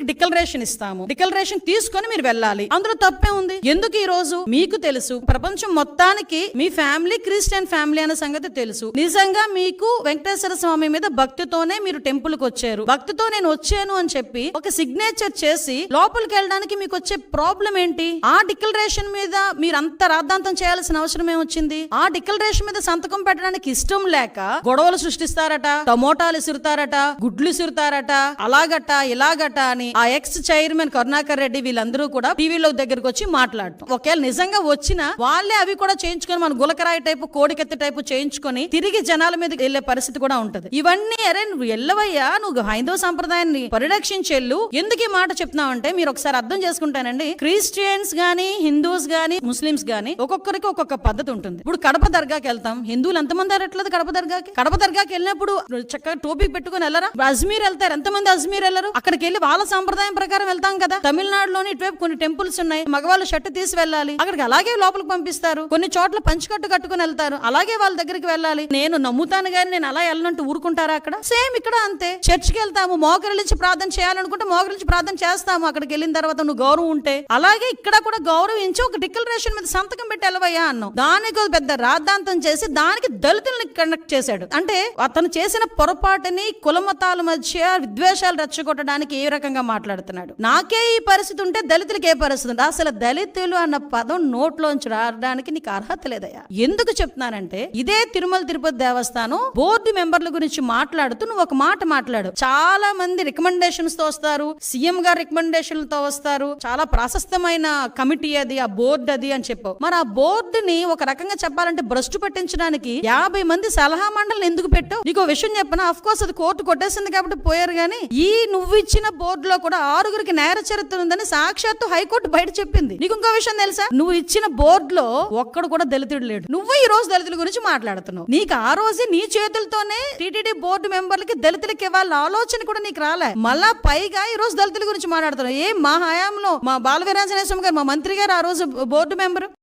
మీకు డిక్లరేషన్ ఇస్తాము, డిక్లరేషన్ తీసుకొని మీరు వెళ్ళాలి. అందులో తప్పే ఉంది? ఎందుకు ఈ రోజు మీకు తెలుసు, ప్రపంచం మొత్తానికి మీ ఫ్యామిలీ క్రిస్టియన్ ఫ్యామిలీ అనే సంగతి తెలుసు. నిజంగా మీకు వెంకటేశ్వర స్వామి మీద భక్తితోనే మీరు టెంపుల్ కి వచ్చారు, భక్తితో నేను వచ్చాను అని చెప్పి ఒక సిగ్నేచర్ చేసి లోపలికి వెళ్ళడానికి మీకు వచ్చే ప్రాబ్లం ఏంటి? ఆ డిక్లరేషన్ మీద మీరు అంత రాద్ధాంతం చేయాల్సిన అవసరం ఏమొచ్చింది? ఆ డిక్లరేషన్ మీద సంతకం పెట్టడానికి ఇష్టం లేక గొడవలు సృష్టిస్తారట, టమోటాలు ఇసురుతారట, గుడ్లు ఇసురుతారట, అలాగట ఇలాగట అని ఆ ఎక్స్ చైర్మన్ కరుణాకర్ రెడ్డి వీళ్ళందరూ కూడా టీవీలో దగ్గరకు వచ్చి మాట్లాడటం. ఒకవేళ నిజంగా వచ్చినా వాళ్ళే అవి కూడా చేయించుకొని మన గులకరాయి టైపు కోడికెత్తి టైపు చేయించుకొని తిరిగి జనాల మీద వెళ్లే పరిస్థితి కూడా ఉంటది. ఇవన్నీ అరే నువ్వు ఎల్లవయ్యా, నువ్వు హైందవ సంప్రదాయాన్ని పరిరక్షించెళ్ళు. ఎందుకు ఈ మాట చెప్తున్నావంటే మీరు ఒకసారి అర్థం చేసుకుంటానండి, క్రిస్టియన్స్ గానీ హిందూస్ గానీ ముస్లిమ్స్ గానీ ఒక్కొక్కరికి ఒక్కొక్క పద్ధతి ఉంటుంది. ఇప్పుడు కడప దర్గాకి వెళ్తాం, హిందువులు ఎంతమంది అరట్లేదు కడప దర్గాకి? కడప దర్గాకి వెళ్ళినప్పుడు చక్కగా టోపీ పెట్టుకుని వెళ్ళరా? అజ్మీర్ వెళ్తారు, ఎంతమంది అజ్మీర్ వెళ్ళరు? అక్కడికి వెళ్ళి వాళ్ళ సంప్రదాయం ప్రకారం వెళ్తాం కదా. తమిళనాడులోని ఇటువైపు కొన్ని టెంపుల్స్ ఉన్నాయి, మగవాళ్ళు షర్ట్ తీసి వెళ్ళాలి, అక్కడికి అలాగే లోపలికి పంపిస్తారు. కొన్ని చోట్ల పంచికట్టు కట్టుకుని వెళ్తారు, అలాగే వాళ్ళ దగ్గరికి వెళ్ళాలి. నేను నమ్ముతాను గానీ నేను అలా వెళ్ళనంటూ ఊరుకుంటారా? అక్కడ సేమ్ ఇక్కడ అంతే. చర్చికి వెళ్తాము, మోకరిల్లించి ప్రార్థన చేయాలనుకుంటే మోకరిల్లించి ప్రార్థన చేస్తాము. అక్కడికి వెళ్ళిన తర్వాత నువ్వు గౌరవం ఉంటే అలాగే ఇక్కడ కూడా గౌరవించి ఒక డిక్లరేషన్ మీద సంతకం పెట్టి వెళ్ళవయ్యా అన్నావు. దానికి పెద్ద రాద్ధాంతం చేసి దానికి దళితుల్ని కనెక్ట్ చేశాడు. అంటే అతను చేసిన పొరపాటుని కులమతాల మధ్య విద్వేషాలు రెచ్చగొట్టడానికి ఏ రకంగా మాట్లాడుతున్నాడు. నాకే ఈ పరిస్థితి ఉంటే దళితులకి ఏ పరిస్థితి ఉంటే? అసలు దళితులు అన్న పదం నోట్లోంచి రావడానికి నీకు అర్హత లేదయ్యా. ఎందుకు చెప్తున్నానంటే ఇదే తిరుమల తిరుపతి దేవస్థానం బోర్డు మెంబర్ల గురించి మాట్లాడుతూ నువ్వు ఒక మాట మాట్లాడు. చాలా మంది రికమెండేషన్స్ తో వస్తారు, సీఎం గారు రికమెండేషన్ తో వస్తారు, చాలా ప్రశస్తమైన కమిటీ అది, ఆ బోర్డు అది అని చెప్పావు. మరి ఆ బోర్డుని ఒక రకంగా చెప్పాలంటే భ్రష్టు పట్టించడానికి 50 మంది సలహా మండలిని ఎందుకు పెట్టావు? నీకు విషయం చెప్పనా, అఫ్ కోర్స్ అది కోర్టు కొట్టేసింది కాబట్టి పోయారు, కానీ ఈ నువ్వు ఇచ్చిన బోర్డులో కూడా 6గురికి నేర చరిత్ర ఉందని సాక్షాత్తు హైకోర్టు బయట చెప్పింది. నీకు ఇంకో విషయం తెలుసా? నువ్వు ఇచ్చిన బోర్డులో ఒక్కడు కూడా దళితుడు లేడు. నువ్వు ఈ రోజు దళితుల గురించి మాట్లాడుతున్నావు. నీకు ఆ రోజే నీ చేతులతోనే టీటీడీ బోర్డు మెంబర్లకి దళితులకి ఇవ్వాల ఆలోచన కూడా నీకు రాలే. మళ్ళా పైగా ఈ రోజు దళితుల గురించి మాట్లాడుతున్నావు. మా హయాంలో మా బాలవీరాంజనేయ స్వామి గారు, మా మంత్రి గారు ఆ రోజు బోర్డు మెంబరు.